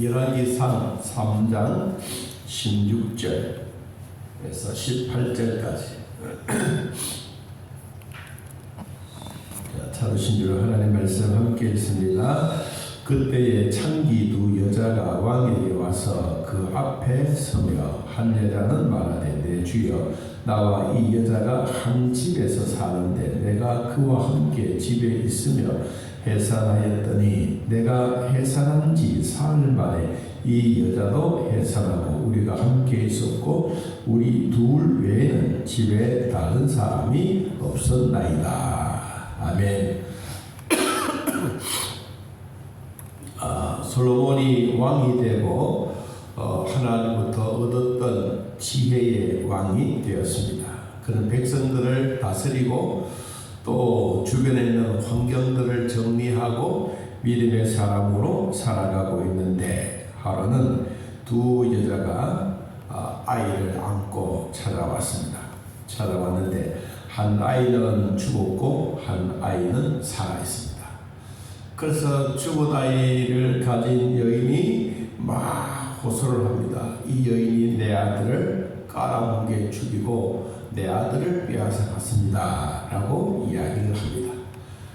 열왕기상 3장 16절에서 18절까지 찾으신 줄 하나님 말씀 함께 있습니다. 그때에 창기 두 여자가 왕에게 와서 그 앞에 서며 한 여자는 말하되 내 주여 나와 이 여자가 한 집에서 사는데 내가 그와 함께 집에 있으며 해산하였더니 내가 해산한 지 사흘 만에 이 여자도 해산하고 우리가 함께 있었고 우리 둘 외에는 집에 다른 사람이 없었나이다. 아멘. 솔로몬이 왕이 되고 하나님부터 얻었던 지혜의 왕이 되었습니다. 그는 백성들을 다스리고 또 주변에 있는 환경들을 정리하고 믿음의 사람으로 살아가고 있는데 하루는 두 여자가 아이를 안고 찾아왔는데 한 아이는 죽었고 한 아이는 살아있습니다. 그래서 죽은 아이를 가진 여인이 막 호소를 합니다. 이 여인이 내 아들을 깔아뭉개 죽이고 내 아들을 빼앗아 갔습니다 라고 이야기를 합니다.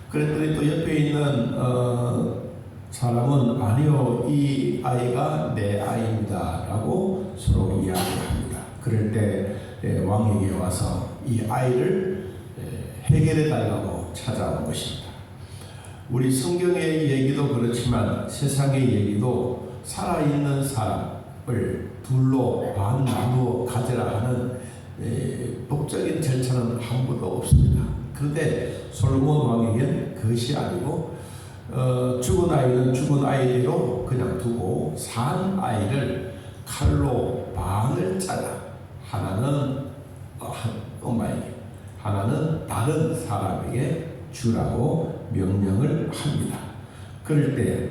그랬더니 또 옆에 있는 사람은 아니요, 이 아이가 내 아이입니다 라고 서로 이야기를 합니다. 그럴 때 왕에게 와서 이 아이를 해결해 달라고 찾아온 것입니다. 우리 성경의 얘기도 그렇지만 세상의 얘기도 살아있는 사람을 둘로 반 나누어 가져라 하는 법적인 절차는 아무것도 없습니다. 그런데 솔로몬 왕에겐 그것이 아니고 죽은 아이는 죽은 아이대로 그냥 두고 산 아이를 칼로 반을 잘라 하나는 엄마에게 하나는 다른 사람에게 주라고 명령을 합니다. 그럴 때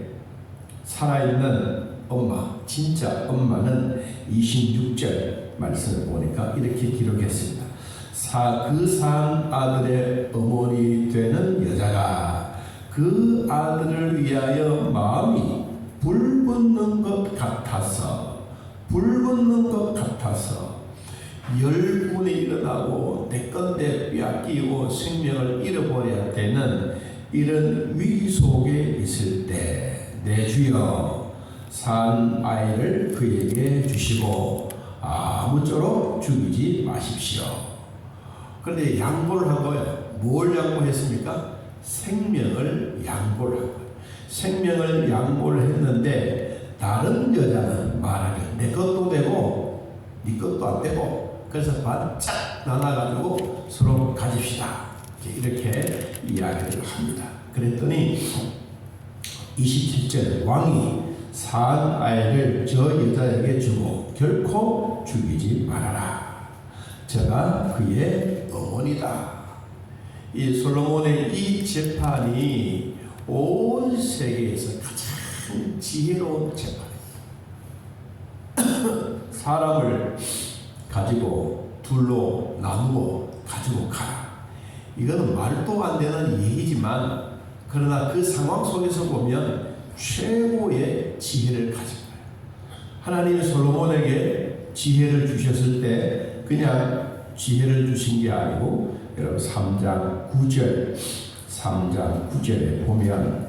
살아있는 엄마, 진짜 엄마는 26절 말씀을 보니까 이렇게 기록했습니다. 그 산 아들의 어머니 되는 여자가 그 아들을 위하여 마음이 불붙는 것 같아서 열분이 일어나고 내 건데 빼앗기고 생명을 잃어버려야 되는 이런 위기 속에 있을 때 내 주여 산 아이를 그에게 주시고 아무쪼록 죽이지 마십시오. 그런데 양보를 한 거예요. 뭘 양보했습니까? 생명을 양보를 한 거예요. 생명을 양보를 했는데 다른 여자는 말하길 내 것도 되고 네 것도 안 되고 그래서 반짝 나눠가지고 서로 가집시다. 이렇게 이야기를 합니다. 그랬더니 27절 왕이 산 아이를 저 여자에게 주고 결코 죽이지 말아라. 저가 그의 어머니다. 이 솔로몬의 이 재판이 온 세계에서 가장 지혜로운 재판이에요. 사람을 가지고 둘로 나누어 가지고 가라. 이거는 말도 안 되는 얘기지만 그러나 그 상황 속에서 보면 최고의 지혜를 가진 거예요. 하나님이 솔로몬에게 지혜를 주셨을 때 그냥 지혜를 주신 게 아니고 여러분 3장 9절에 보면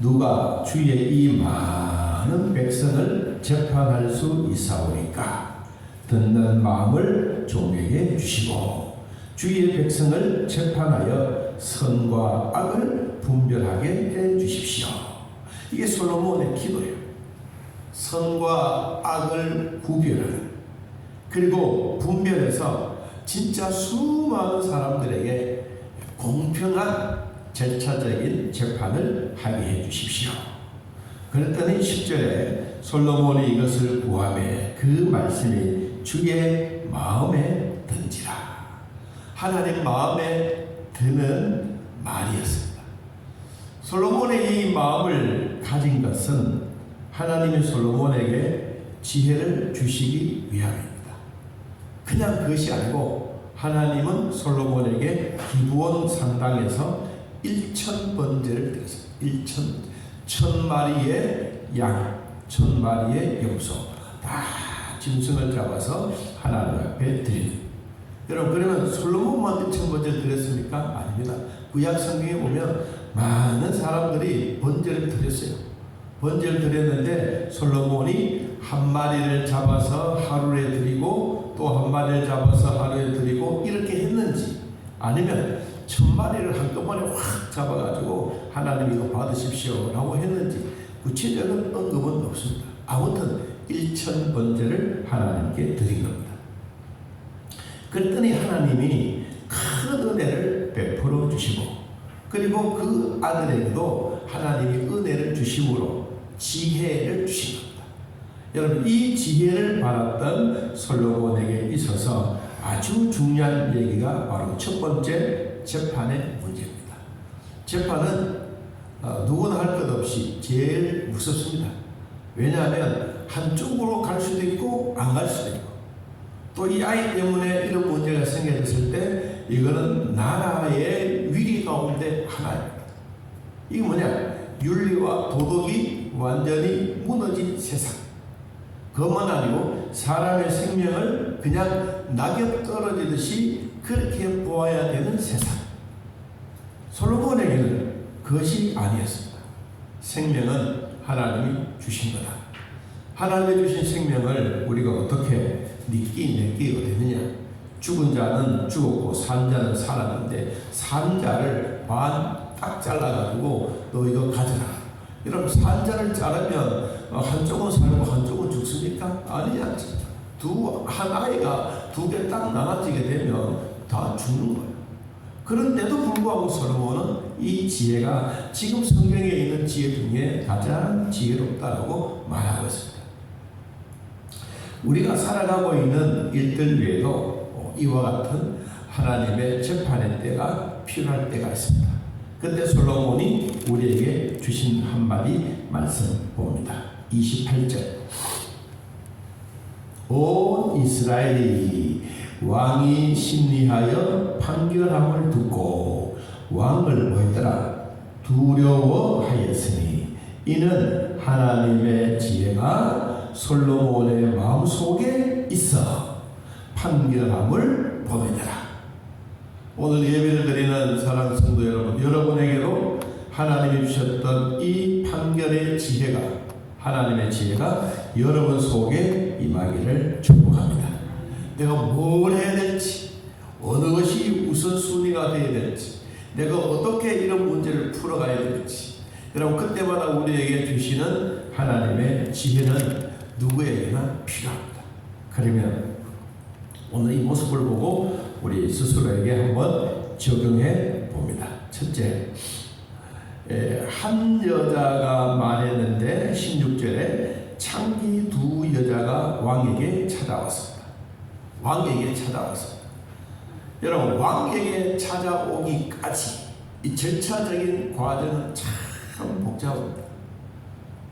누가 주의 이 많은 백성을 재판할 수 있사오니까 듣는 마음을 종에게 주시고 주의 백성을 재판하여 선과 악을 분별하게 해 주십시오. 이게 솔로몬의 기도예요. 선과 악을 구별하는 그리고 분별해서 진짜 수많은 사람들에게 공평한 절차적인 재판을 하게 해 주십시오. 그랬더니 10절에 솔로몬이 이것을 구하매 그 말씀이 주의 마음에 든지라. 하나님 마음에 드는 말이었습니다. 솔로몬의 이 마음을 가진 것은 하나님이 솔로몬에게 지혜를 주시기 위함입니다. 그냥 그것이 아니고 하나님은 솔로몬에게 기브온 산당에서 1,000번제를 드렸습니다. 1,000마리의 양 1000마리의 염소 다 짐승을 잡아서 하나님 앞에 드리는. 여러분, 그러면 솔로몬만 1000번제를 드렸습니까? 아닙니다. 구약 성경에 보면 많은 사람들이 번제를 드렸어요. 번제를 드렸는데 솔로몬이 한 마리를 잡아서 하루에 드리고 또 한 마리를 잡아서 하루에 드리고 이렇게 했는지, 아니면 1000마리를 한꺼번에 확 잡아가지고 하나님 이거 받으십시오 라고 했는지 구체적인 언급은 없습니다. 아무튼 1000번제를 하나님께 드린 겁니다. 그랬더니 하나님이 큰 은혜를 베풀어 주시고, 그리고 그 아들에게도 하나님이 은혜를 주심으로 지혜를 주신 겁니다. 여러분, 이 지혜를 받았던 솔로몬에게 있어서 아주 중요한 얘기가 바로 첫 번째 재판의 문제입니다. 재판은 누구나 할 것 없이 제일 무섭습니다. 왜냐하면 한쪽으로 갈 수도 있고 안 갈 수도 있고, 또 이 아이 때문에 이런 문제가 생겨졌을 때 이거는 나라의 위기 가운데 하나입니다. 이게 뭐냐? 윤리와 도덕이 완전히 무너진 세상. 그것만 아니고 사람의 생명을 그냥 낙엽 떨어지듯이 그렇게 보아야 되는 세상. 솔로몬에게는 그것이 아니었습니다. 생명은 하나님이 주신 거다. 하나님이 주신 생명을 우리가 어떻게 내끼가 되느냐? 죽은 자는 죽었고 산 자는 살았는데, 산 자를 반 딱 잘라가지고 너 이거 가져라. 여러분, 산 자를 자르면 한쪽은 살고 한쪽은 죽습니까? 아니지 않습니까? 한 아이가 두 개 딱 나눠지게 되면 다 죽는 거예요. 그런데도 불구하고 솔로몬은 이 지혜가 지금 성경에 있는 지혜 중에 가장 지혜롭다라고 말하고 있습니다. 우리가 살아가고 있는 일들 외에도 이와 같은 하나님의 재판의 때가 필요할 때가 있습니다. 그때 솔로몬이 우리에게 주신 한마디 말씀 봅니다. 28절. 온 이스라엘이 왕이 심리하여 판결함을 듣고 왕을 뭐했더라? 두려워하였으니 이는 하나님의 지혜가 솔로몬의 마음속에 있어 판결함을 보내더라. 오늘 예배를 드리는 사랑하는 성도 여러분, 여러분에게도 하나님이 주셨던 이 판결의 지혜가, 하나님의 지혜가 여러분 속에 임하기를 축복합니다. 내가 뭘 해야 될지, 어느 것이 우선순위가 되어야 될지, 내가 어떻게 이런 문제를 풀어가야 될지, 여러분, 그때마다 우리에게 주시는 하나님의 지혜는 누구에게나 필요합니다. 그러면 오늘 이 모습을 보고 우리 스스로에게 한번 적용해 봅니다. 첫째, 한 여자가 말했는데 16절에 창기 두 여자가 왕에게 찾아왔습니다. 왕에게 찾아왔습니다. 여러분, 왕에게 찾아오기까지 이 절차적인 과정은 참 복잡합니다.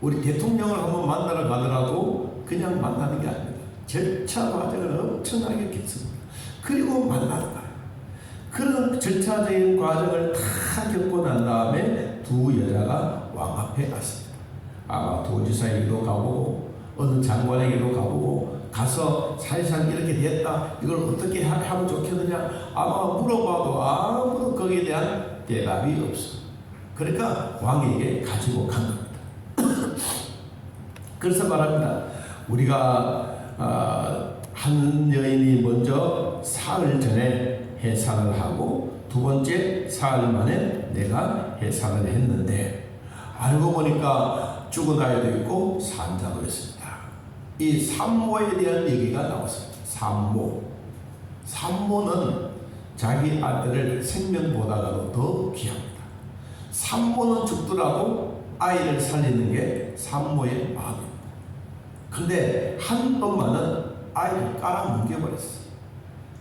우리 대통령을 한번 만나러 가더라도 그냥 만나는 게 아닙니다. 절차 과정은 엄청나게 깊습니다. 그리고 만나는 거예요. 그런 절차적인 과정을 다 겪고 난 다음에 두 여자가 왕 앞에 갔습니다. 아마 도지사에게도 가보고 어느 장관에게도 가보고 가서 사실상 이렇게 됐다, 이걸 어떻게 하면 좋겠느냐 아마 물어봐도 아무도 거기에 대한 대답이 없어. 그러니까 왕에게 가지고 간 겁니다. 그래서 말합니다. 우리가 한 여인이 먼저 사흘 전에 해산을 하고 두 번째 사흘 만에 내가 해산을 했는데 알고 보니까 죽은 아이도 있고 산 자도 있습니다. 이 산모에 대한 얘기가 나왔습니다. 산모는 자기 아들을 생명보다도 더 귀합니다. 산모는 죽더라도 아이를 살리는 게 산모의 마음입니다. 근데 한 엄마는 아이를 깔아뭉개버렸어요.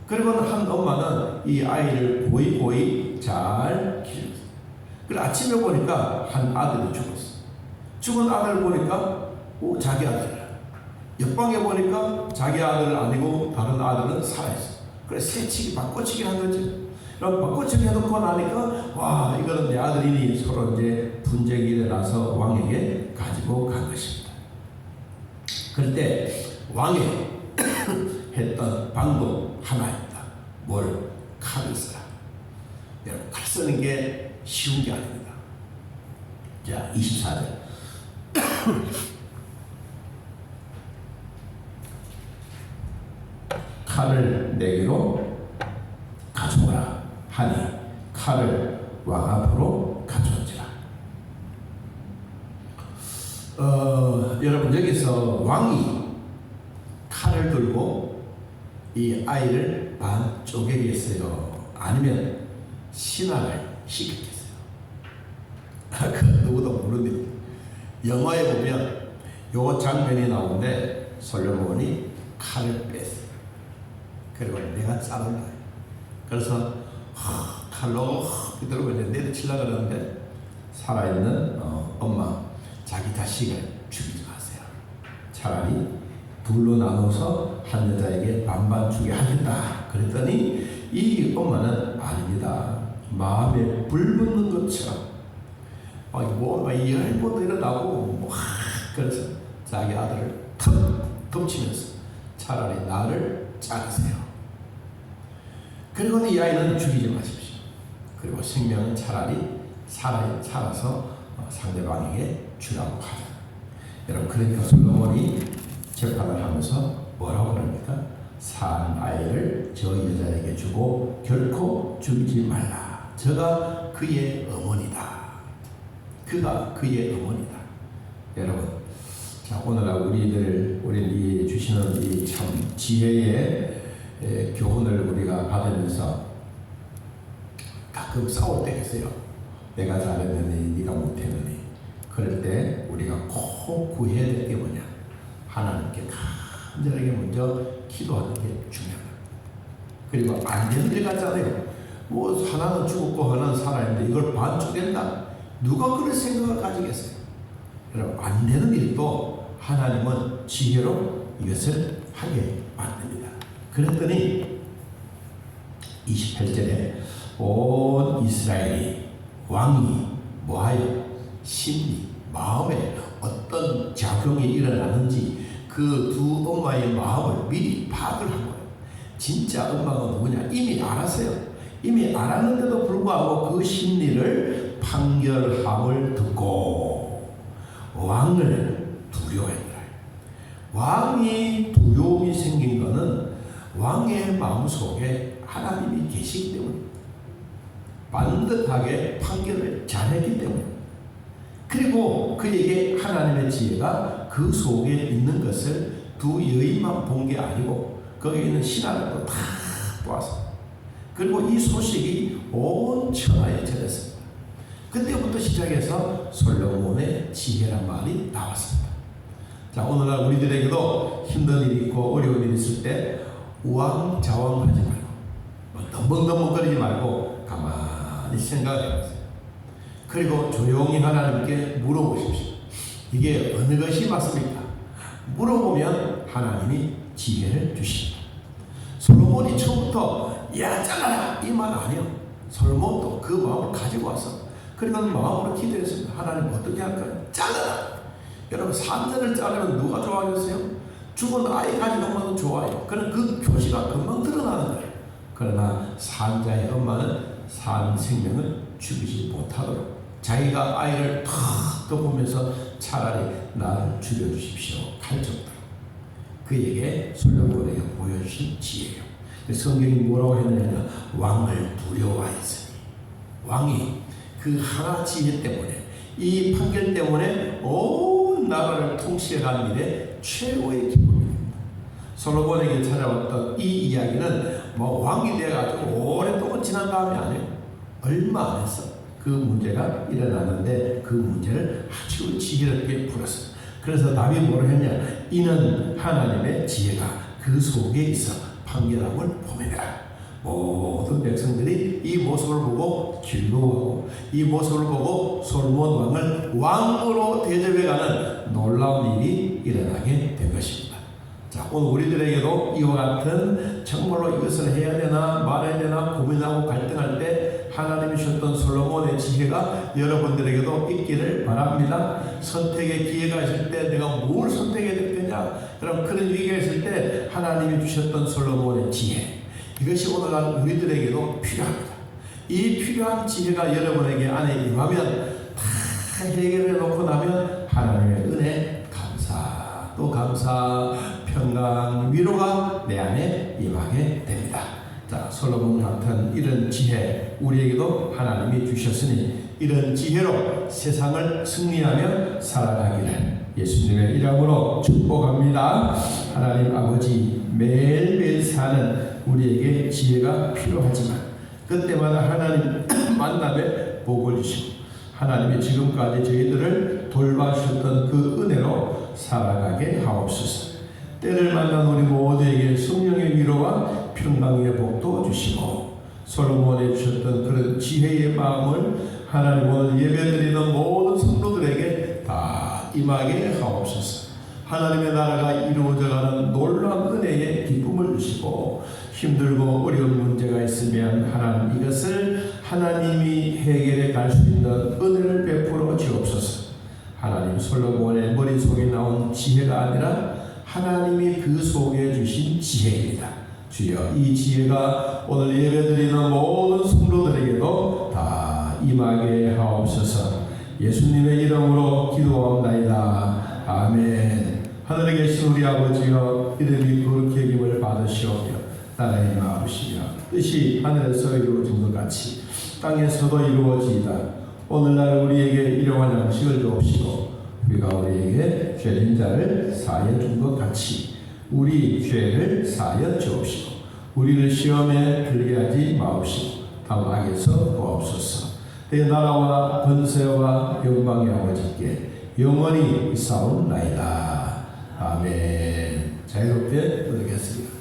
그리고 한 엄마는 이 아이를 고이 잘 키웠어요. 그리고 아침에 보니까 한 아들이 죽었어요. 죽은 아들을 보니까 자기 아들이라. 옆방에 보니까 자기 아들 아니고 다른 아들은 살아있어요. 그래서 새치기 바꿔치기 한 거죠. 그럼 바꿔치기 해놓고 나니까 와, 이거는 내 아들이니 서로 이제 분쟁이 일어나서 왕에게 가지고 간 것입니다. 그때 왕이 했던 방법 하나입니다. 뭘? 칼을 쓰라. 여러분, 칼 쓰는 게 쉬운 게 아닙니다. 자, 24절. 칼을 내게로 가져오라 하니 칼을 왕 앞으로 가져온지라. 여러분, 여기서 왕이 칼을 들고 이 아이를 반 쪼개겠어요? 아니면 신앙을 시켰겠어요? 그 누구도 모르는데 영화에 보면 요 장면이 나오는데 솔로몬이 칼을 뺐어요. 그리고 내가 자른다. 그래서 칼로 비틀고 이제 내리치려고 그러는데 살아있는 엄마, 자기 자식을 죽이지 마세요. 차라리 둘로 나눠서 한 여자에게 반반 주게 하겠다. 그랬더니 이 엄마는 아닙니다. 마음에 불 붙는 것처럼 열보도 일어나고 그래서 자기 아들을 턱 덮치면서 차라리 나를 자르세요. 그리고 이 아이는 죽이지 마십시오. 그리고 생명은 차라리 살아서 상대방에게 주라고 하자. 여러분, 그러니까 솔로몬이 재판을 하면서 뭐라고 그럽니까? 산 아이를 저 여자에게 주고 결코 죽이지 말라. 저가 그의 어머니다. 그가 그의 어머니다. 여러분, 자, 오늘날 우리 주시는 이 참 지혜의 교훈을 우리가 받으면서 가끔 싸울 때가 있어요. 내가 잘했느니 네가 못했느니. 그럴 때 우리가 꼭 구해야 될 게 뭐냐? 하나님께 간절하게 먼저 기도하는 게 중요하다. 그리고 안 되는 일 같잖아요. 뭐 하나는 죽었고 하나는 살아있는데 이걸 반쪽된다? 누가 그럴 생각을 가지겠어요? 여러분, 안 되는 일도 하나님은 지혜로 이것을 하게 만듭니다. 그랬더니 28절에 온 이스라엘이 왕이 뭐하여 심리, 마음에 어떤 작용이 일어나는지 그 두 엄마의 마음을 미리 파악을 한 거예요. 진짜 엄마가 누구냐? 이미 알았어요. 이미 알았는데도 불구하고 그 심리를 판결함을 듣고 왕을 두려워했더라. 왕이 두려움이 생긴 것은 왕의 마음속에 하나님이 계시기 때문입니다. 반듯하게 판결을 잘했기 때문입니다. 그리고 그에게 하나님의 지혜가 그 속에 있는 것을 두 여인만 본 게 아니고 거기에 있는 신하들도 다 보았습니다. 그리고 이 소식이 온 천하에 전했습니다. 그때부터 시작해서 솔로몬의 지혜란 말이 나왔습니다. 자, 오늘날 우리들에게도 힘든 일이 있고 어려운 일이 있을 때 우왕좌왕하지 말고 덤벙덤벙거리지 말고 가만히 생각해보세요. 그리고 조용히 하나님께 물어보십시오. 이게 어느 것이 맞습니까? 물어보면 하나님이 지혜를 주십니다. 솔로몬이 처음부터 야 잘라라 이 말 아니에요. 솔로몬도 그 마음을 가지고 와서 그리고 마음으로 기도했습니다. 하나님 어떻게 할까요? 잘라라. 여러분, 산자를 자르면 누가 좋아하겠어요? 죽은 아이 가지고 오면 좋아요. 그럼 그 표시가 금방 드러나는 거예요. 그러나 산자의 엄마는 산 생명을 죽이지 못하도록 자기가 아이를 탁 덮으면서 차라리 나를 죽여주십시오 할 정도로 그에게 솔로몬에게 보여주신 지혜요. 성경이 뭐라고 했느냐? 왕을 두려워하였으니. 왕이 그 하나 지혜 때문에 이 판결 때문에 온 나라를 통치해가는 일에 최고의 기쁨입니다. 솔로몬에게 찾아왔던 이 이야기는 뭐 왕이 돼가지고 오랫동안 지난 다음에 아니에요. 얼마 안 했어. 그 문제가 일어났는데 그 문제를 아주 지혜롭게 풀었어요. 그래서 답이 뭐라 했냐? 이는 하나님의 지혜가 그 속에 있어 판결함을 보매라. 모든 백성들이 이 모습을 보고 즐거워하고 이 모습을 보고 솔로몬 왕을 왕으로 대접해가는 놀라운 일이 일어나게 된 것입니다. 자, 오늘 우리들에게도 이와 같은 정말로 이것을 해야 되나 말아야 되나 고민하고 갈등할 때 하나님이 주셨던 솔로몬의 지혜가 여러분들에게도 있기를 바랍니다. 선택의 기회가 있을 때 내가 뭘 선택해야 될 거냐, 그럼 그런 위기가 있을 때 하나님이 주셨던 솔로몬의 지혜, 이것이 오늘날 우리들에게도 필요합니다. 이 필요한 지혜가 여러분에게 안에 임하면 다 해결해 놓고 나면 하나님의 은혜, 감사, 또 감사, 평강, 위로가 내 안에 임하게 됩니다. 자, 솔로몬 같은 이런 지혜 우리에게도 하나님이 주셨으니 이런 지혜로 세상을 승리하며 살아가기를 예수님의 이름으로 축복합니다. 하나님 아버지, 매일매일 사는 우리에게 지혜가 필요하지만 그때마다 하나님 만남에 복을 주시고 하나님이 지금까지 저희들을 돌봐주셨던 그 은혜로 살아가게 하옵소서. 때를 만난 우리 모두에게 성령의 위로와 평강의 복도 주시고 솔로몬이 주셨던 그런 지혜의 마음을 하나님 오늘 예배드리는 모든 성도들에게 다 임하게 하옵소서. 하나님의 나라가 이루어져가는 놀라운 은혜의 기쁨을 주시고 힘들고 어려운 문제가 있으면 하나님 이것을 하나님이 해결해 갈 수 있는 은혜를 베풀어 주옵소서. 하나님 솔로몬의 머릿속에 나온 지혜가 아니라 하나님이 그 속에 주신 지혜입니다. 주여, 이 지혜가 오늘 예배드리는 모든 성도들에게도 다 임하게 하옵소서. 예수님의 이름으로 기도하옵나이다. 아멘. 하늘에 계신 우리 아버지여, 이름이 거룩히 여김을 받으시오며 나라의 마음이시며 뜻이 하늘에서 이루어진 것 같이 땅에서도 이루어지이다. 오늘날 우리에게 일용할 양식을 주옵시고 우리가 우리에게 죄진 자를 사하여 준 것 같이 우리 죄를 사하여 주옵시고 우리를 시험에 들게 하지 마옵시고 다만 악에서 구하옵소서. 내 나라와 권세와 영광의 아버지께 영원히 있사옵나이다. 아멘. 자유롭게 부르겠습니다.